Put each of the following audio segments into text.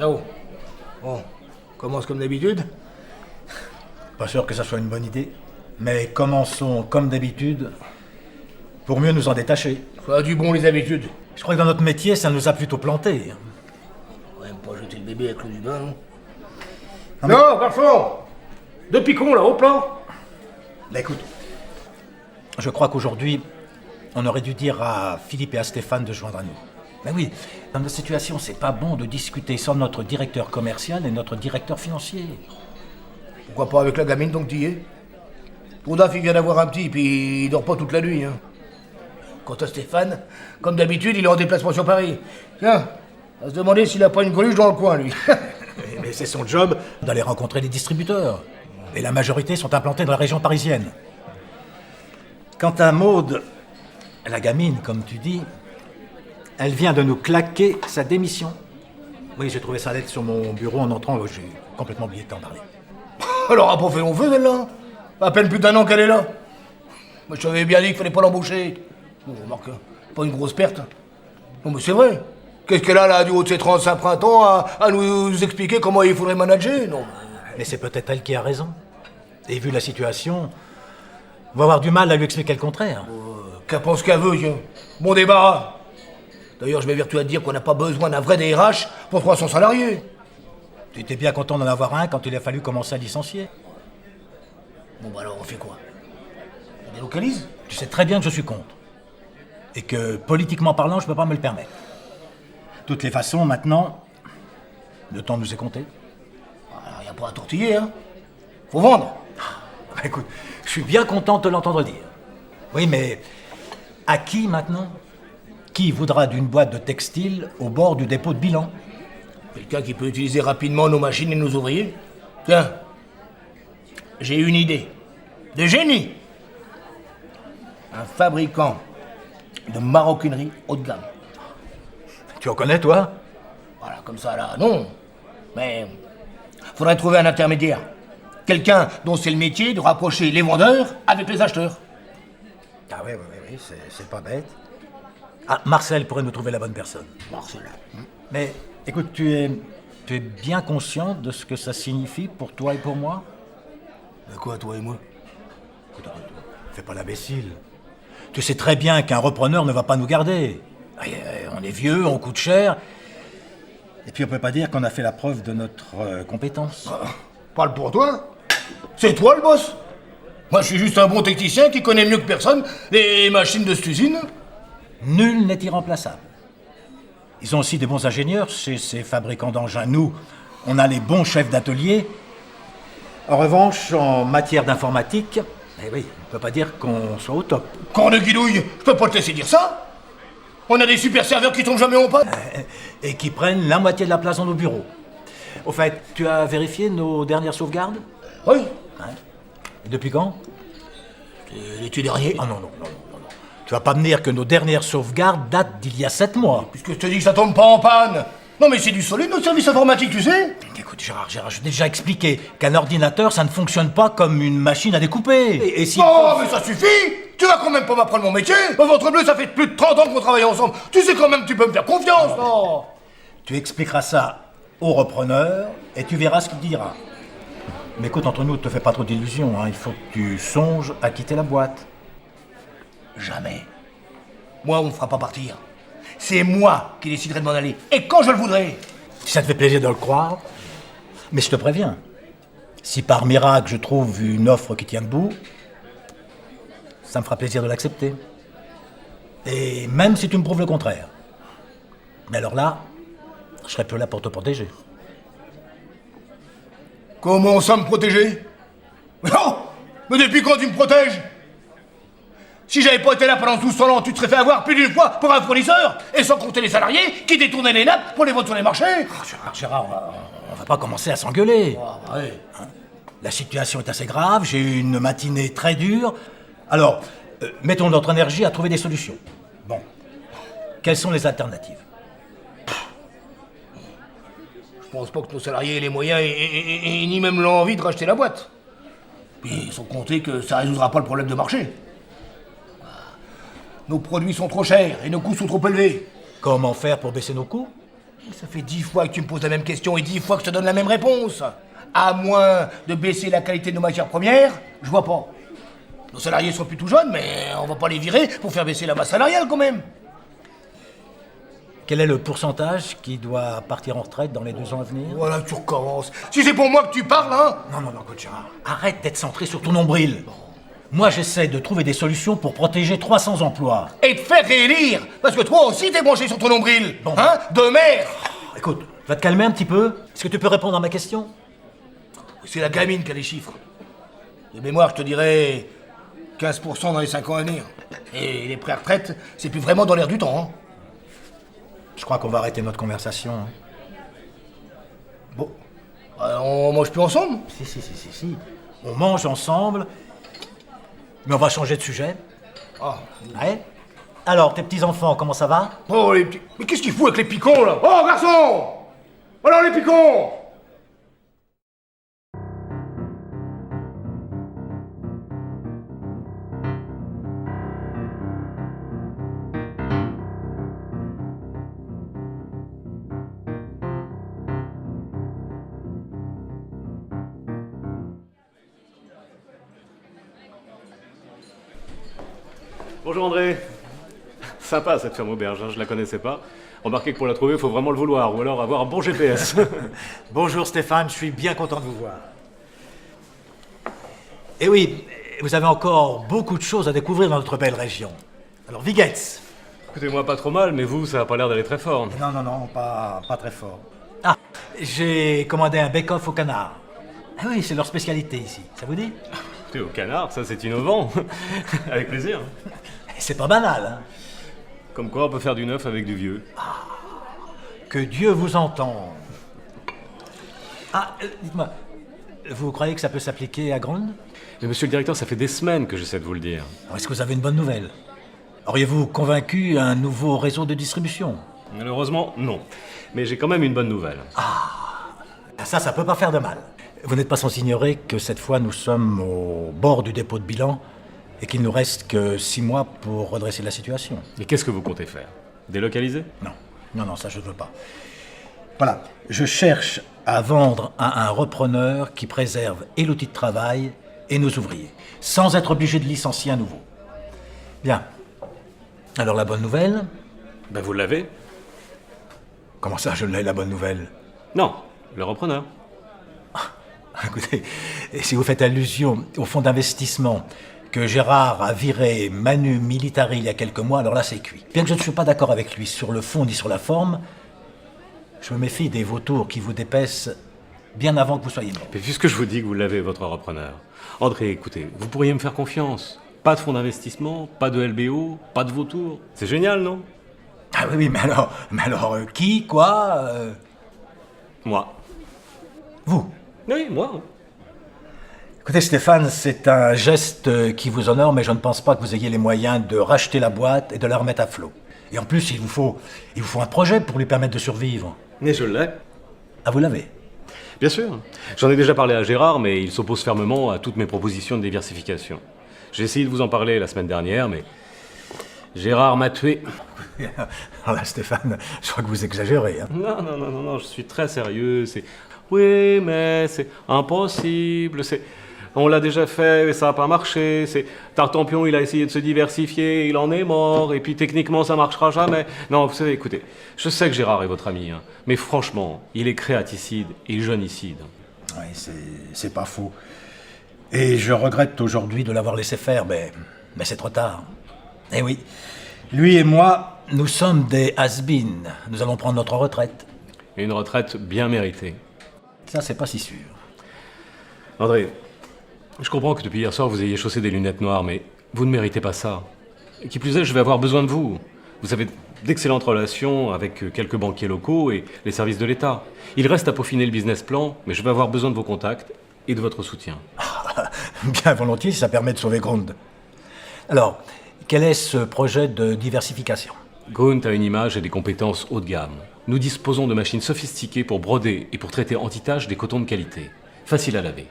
Oh. Bon, commence comme d'habitude. Pas sûr que ça soit une bonne idée. Mais commençons comme d'habitude, pour mieux nous en détacher. Ça a du bon les habitudes. Je crois que dans notre métier, ça nous a plutôt plantés. Faut même pas jeter le bébé avec l'eau du bain, non? Non, mais- Non, garçon. Deux picons là, au plan. Bah écoute, je crois qu'aujourd'hui, on aurait dû dire à Philippe et à Stéphane de se joindre à nous. Ben oui, dans notre situation, c'est pas bon de discuter sans notre directeur commercial et notre directeur financier. Pourquoi pas avec la gamine donc t'y es? Tourdaf il vient d'avoir un petit, puis il dort pas toute la nuit. Hein. Quant à Stéphane, comme d'habitude, il est en déplacement sur Paris. Tiens, on va se demander s'il a pas une greluche dans le coin, lui. Mais c'est son job d'aller rencontrer les distributeurs. Et la majorité sont implantés dans la région parisienne. Quant à Maude, la gamine, comme tu dis, elle vient de nous claquer sa démission. Oui, j'ai trouvé sa lettre sur mon bureau en entrant, j'ai complètement oublié de t'en parler. Alors, a pas fait long feu, celle-là. À peine plus d'un an qu'elle est là. Moi, je t'avais bien dit qu'il fallait pas l'embaucher. Bon, remarque, pas une grosse perte. Non, mais c'est vrai. Qu'est-ce qu'elle a, là, du haut de ses 35 printemps, à nous expliquer comment il faudrait manager? Non. Mais c'est peut-être elle qui a raison. Et vu la situation, on va avoir du mal à lui expliquer le contraire. Qu'elle pense qu'elle veut, tiens. Bon débarras. D'ailleurs, je m'évertue à te dire qu'on n'a pas besoin d'un vrai DRH pour 300 salariés. Tu étais bien content d'en avoir un quand il a fallu commencer à licencier. Bon, bah alors, on fait quoi? On délocalise? Tu sais très bien que je suis contre. Et que, politiquement parlant, je peux pas me le permettre. De toutes les façons, maintenant, le temps nous est compté. Alors, y a pas à tortiller, hein. Faut vendre. Bah, écoute, je suis bien content de te l'entendre dire. Oui, mais à qui maintenant? Qui voudra d'une boîte de textile au bord du dépôt de bilan? Quelqu'un qui peut utiliser rapidement nos machines et nos ouvriers? Tiens, j'ai une idée. De génie. Un fabricant de maroquinerie haut de gamme. Tu en connais, toi? Voilà, comme ça, là, non. Mais faudrait trouver un intermédiaire. Quelqu'un dont c'est le métier de rapprocher les vendeurs avec les acheteurs. Ah oui, c'est pas bête. Ah, Marcel pourrait nous trouver la bonne personne. Marcel. Mais, écoute, tu es bien conscient de ce que ça signifie pour toi et pour moi? De quoi, toi et moi? Écoute, fais pas l'imbécile. Tu sais très bien qu'un repreneur ne va pas nous garder. On est vieux, on coûte cher. Et puis on peut pas dire qu'on a fait la preuve de notre compétence. Parle pour toi. C'est toi le boss. Moi, je suis juste un bon technicien qui connaît mieux que personne les machines de cette usine. Nul n'est irremplaçable. Ils ont aussi des bons ingénieurs chez ces fabricants d'engins. Nous, on a les bons chefs d'atelier. En revanche, en matière d'informatique, eh oui, on peut pas dire qu'on soit au top. Corps de guidouille, je peux pas te laisser dire ça. On a des super serveurs qui tombent jamais en panne. Et qui prennent la moitié de la place dans nos bureaux. Au fait, tu as vérifié nos dernières sauvegardes? Oui. Hein? Et depuis quand? L'été dernier. Oh non. Tu vas pas me dire que nos dernières sauvegardes datent d'il y a 7 mois. Puisque je te dis que ça tombe pas en panne. Non mais c'est du solide notre service informatique, tu sais. Écoute, Gérard, je t'ai déjà expliqué qu'un ordinateur, ça ne fonctionne pas comme une machine à découper. Et si... Oh, mais ça suffit. Tu vas quand même pas m'apprendre mon métier. Ventre bleu, ça fait plus de 30 ans qu'on travaille ensemble. Tu sais quand même que tu peux me faire confiance, non? Tu expliqueras ça au repreneur et tu verras ce qu'il dira. Mais écoute, entre nous, ne te fais pas trop d'illusions. Hein. Il faut que tu songes à quitter la boîte. Jamais. Moi, on me fera pas partir. C'est moi qui déciderai de m'en aller. Et quand je le voudrai. Si ça te fait plaisir de le croire. Mais je te préviens. Si par miracle je trouve une offre qui tient debout, ça me fera plaisir de l'accepter. Et même si tu me prouves le contraire. Mais alors là, je serai plus là pour te protéger. Comment ça me protéger? Non. Mais depuis quand tu me protèges? Si j'avais pas été là pendant tout ce temps-là, tu te serais fait avoir plus d'une fois pour un fournisseur. Et sans compter les salariés qui détournaient les nappes pour les vendre sur les marchés. Oh, Gérard, on va pas commencer à s'engueuler. Ah, ouais. Hein? La situation est assez grave, j'ai eu une matinée très dure. Alors, mettons notre énergie à trouver des solutions. Bon. Quelles sont les alternatives? Je pense pas que nos salariés aient les moyens et ni même l'envie de racheter la boîte. Puis sans compter que ça résoudra pas le problème de marché. Nos produits sont trop chers et nos coûts sont trop élevés. Comment faire pour baisser nos coûts? Ça fait 10 fois que tu me poses la même question et 10 fois que je te donne la même réponse. À moins de baisser la qualité de nos matières premières, je vois pas. Nos salariés sont plutôt jeunes, mais on va pas les virer pour faire baisser la masse salariale quand même. Quel est le pourcentage qui doit partir en retraite dans les 2 ans à venir? Voilà, tu recommences. Si c'est pour moi que tu parles, hein. Non, écoute, Gérard, arrête d'être centré sur ton nombril. Moi, j'essaie de trouver des solutions pour protéger 300 emplois. Et te faire réélire. Parce que toi aussi t'es branché sur ton nombril. Bon. Hein, de mer. Écoute, va te calmer un petit peu. Est-ce que tu peux répondre à ma question? C'est la gamine qui a les chiffres. De mémoire, je te dirais 15% dans les 5 ans à venir. Et les pré-retraites, c'est plus vraiment dans l'air du temps, hein. Je crois qu'on va arrêter notre conversation. Bon. On mange plus ensemble? Si. On mange ensemble, mais on va changer de sujet. Ah. Ouais. Alors, tes petits-enfants, comment ça va? Oh, les petits... Mais qu'est-ce qu'il fout avec les picons, là? Oh, garçon! Alors, les picons! Bonjour André. Sympa cette ferme auberge, hein, je la connaissais pas. Remarquez que pour la trouver, il faut vraiment le vouloir, ou alors avoir un bon GPS. Bonjour Stéphane, je suis bien content de vous voir. Et oui, vous avez encore beaucoup de choses à découvrir dans notre belle région. Alors, Viguetz. Écoutez-moi, pas trop mal, mais vous, ça a pas l'air d'aller très fort. Non, pas très fort. Ah, j'ai commandé un bake-off au canard. Ah oui, c'est leur spécialité ici, ça vous dit? Écoutez, au canard, ça c'est innovant. Avec plaisir. C'est pas banal, hein? Comme quoi, on peut faire du neuf avec du vieux. Que Dieu vous entende. Ah, dites-moi, vous croyez que ça peut s'appliquer à Grande? Mais monsieur le directeur, ça fait des semaines que j'essaie de vous le dire. Alors, est-ce que vous avez une bonne nouvelle? Auriez-vous convaincu un nouveau réseau de distribution? Malheureusement, non. Mais j'ai quand même une bonne nouvelle. Ça peut pas faire de mal. Vous n'êtes pas sans ignorer que cette fois, nous sommes au bord du dépôt de bilan et qu'il nous reste que 6 mois pour redresser la situation. Et qu'est-ce que vous comptez faire? Délocaliser? Non, ça je ne veux pas. Voilà, je cherche à vendre à un repreneur qui préserve et l'outil de travail et nos ouvriers, sans être obligé de licencier à nouveau. Bien. Alors la bonne nouvelle? Ben vous l'avez? Comment ça, je l'ai, la bonne nouvelle? Non, le repreneur. Écoutez, et si vous faites allusion au fonds d'investissement que Gérard a viré Manu Militari il y a quelques mois, alors là c'est cuit. Bien que je ne sois pas d'accord avec lui sur le fond ni sur la forme, je me méfie des vautours qui vous dépaissent bien avant que vous soyez mort. Mais puisque je vous dis que vous l'avez, votre repreneur. André, écoutez, vous pourriez me faire confiance. Pas de fonds d'investissement, pas de LBO, pas de vautours. C'est génial, non? Ah oui, mais alors, qui, quoi Moi. Vous? Oui, moi. Écoutez Stéphane, c'est un geste qui vous honore, mais je ne pense pas que vous ayez les moyens de racheter la boîte et de la remettre à flot. Et en plus, il vous faut un projet pour lui permettre de survivre. Et je l'ai. Ah, vous l'avez? Bien sûr. J'en ai déjà parlé à Gérard, mais il s'oppose fermement à toutes mes propositions de diversification. J'ai essayé de vous en parler la semaine dernière, mais Gérard m'a tué. Alors là, Stéphane, je crois que vous exagérez. Hein. Non, je suis très sérieux. Oui, mais c'est impossible. On l'a déjà fait, mais ça n'a pas marché. Tartampion, il a essayé de se diversifier, il en est mort, et puis techniquement, ça marchera jamais. Non, vous savez, écoutez, je sais que Gérard est votre ami, hein, mais franchement, il est créaticide et jeunicide. Oui, c'est pas faux. Et je regrette aujourd'hui de l'avoir laissé faire, mais c'est trop tard. Eh oui, lui et moi, nous sommes des has-been. Nous allons prendre notre retraite. Et une retraite bien méritée. Ça, c'est pas si sûr. André, je comprends que depuis hier soir, vous ayez chaussé des lunettes noires, mais vous ne méritez pas ça. Qui plus est, je vais avoir besoin de vous. Vous avez d'excellentes relations avec quelques banquiers locaux et les services de l'État. Il reste à peaufiner le business plan, mais je vais avoir besoin de vos contacts et de votre soutien. Bien volontiers, si ça permet de sauver Grund. Alors, quel est ce projet de diversification? Grunt a une image et des compétences haut de gamme. Nous disposons de machines sophistiquées pour broder et pour traiter anti-taches des cotons de qualité. Facile à laver.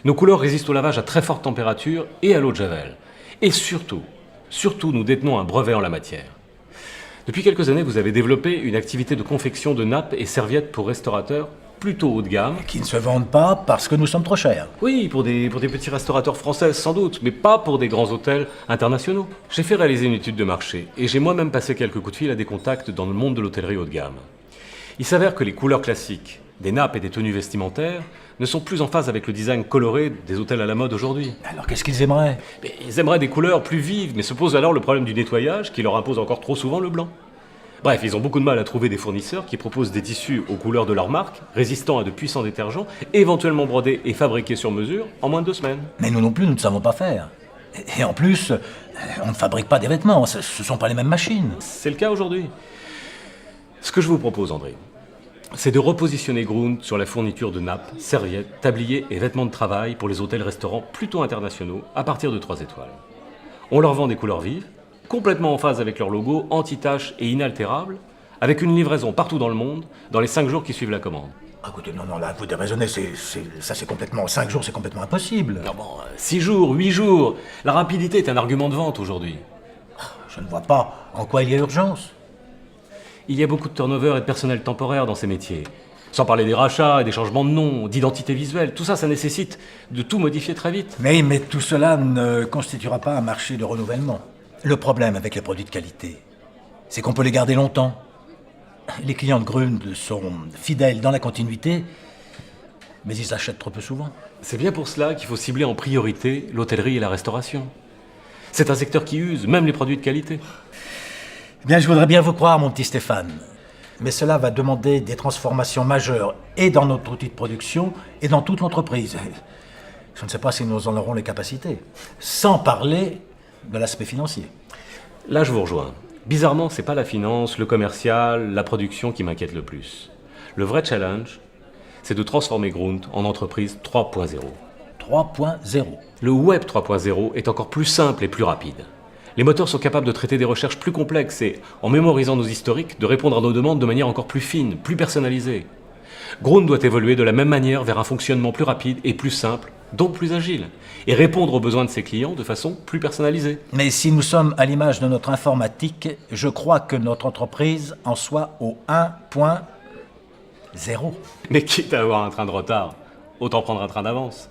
Nos couleurs résistent au lavage à très forte température et à l'eau de javel. Et surtout, nous détenons un brevet en la matière. Depuis quelques années, vous avez développé une activité de confection de nappes et serviettes pour restaurateurs plutôt haut de gamme. Qui ne se vendent pas parce que nous sommes trop chers. Oui, pour des petits restaurateurs français sans doute, mais pas pour des grands hôtels internationaux. J'ai fait réaliser une étude de marché et j'ai moi-même passé quelques coups de fil à des contacts dans le monde de l'hôtellerie haut de gamme. Il s'avère que les couleurs classiques des nappes et des tenues vestimentaires ne sont plus en phase avec le design coloré des hôtels à la mode aujourd'hui. Alors qu'est-ce qu'ils aimeraient? Mais ils aimeraient des couleurs plus vives, mais se pose alors le problème du nettoyage qui leur impose encore trop souvent le blanc. Bref, ils ont beaucoup de mal à trouver des fournisseurs qui proposent des tissus aux couleurs de leur marque, résistants à de puissants détergents, éventuellement brodés et fabriqués sur mesure en moins de 2 semaines. Mais nous non plus, nous ne savons pas faire. Et en plus, on ne fabrique pas des vêtements, ce ne sont pas les mêmes machines. C'est le cas aujourd'hui. Ce que je vous propose, André, c'est de repositionner Grund sur la fourniture de nappes, serviettes, tabliers et vêtements de travail pour les hôtels-restaurants plutôt internationaux à partir de 3 étoiles. On leur vend des couleurs vives, complètement en phase avec leur logo, anti-tache et inaltérable, avec une livraison partout dans le monde, dans les 5 jours qui suivent la commande. Ah, écoutez, non, là, vous déraisonnez, ça c'est complètement... 5 jours, c'est complètement impossible. Non, bon, 6 jours, 8 jours, la rapidité est un argument de vente aujourd'hui. Je ne vois pas en quoi il y a urgence. Il y a beaucoup de turnover et de personnel temporaire dans ces métiers. Sans parler des rachats et des changements de nom, d'identité visuelle, tout ça, ça nécessite de tout modifier très vite. Mais tout cela ne constituera pas un marché de renouvellement. Le problème avec les produits de qualité, c'est qu'on peut les garder longtemps. Les clients de Grund sont fidèles dans la continuité, mais ils achètent trop peu souvent. C'est bien pour cela qu'il faut cibler en priorité l'hôtellerie et la restauration. C'est un secteur qui use, même les produits de qualité. Bien, je voudrais bien vous croire, mon petit Stéphane. Mais cela va demander des transformations majeures, et dans notre outil de production, et dans toute l'entreprise. Je ne sais pas si nous en aurons les capacités. Sans parler de l'aspect financier. Là, je vous rejoins. Bizarrement, c'est pas la finance, le commercial, la production qui m'inquiète le plus. Le vrai challenge, c'est de transformer Grund en entreprise 3.0. 3.0. Le Web 3.0 est encore plus simple et plus rapide. Les moteurs sont capables de traiter des recherches plus complexes et, en mémorisant nos historiques, de répondre à nos demandes de manière encore plus fine, plus personnalisée. Grund doit évoluer de la même manière vers un fonctionnement plus rapide et plus simple, donc plus agile, et répondre aux besoins de ses clients de façon plus personnalisée. Mais si nous sommes à l'image de notre informatique, je crois que notre entreprise en soit au 1.0. Mais quitte à avoir un train de retard, autant prendre un train d'avance.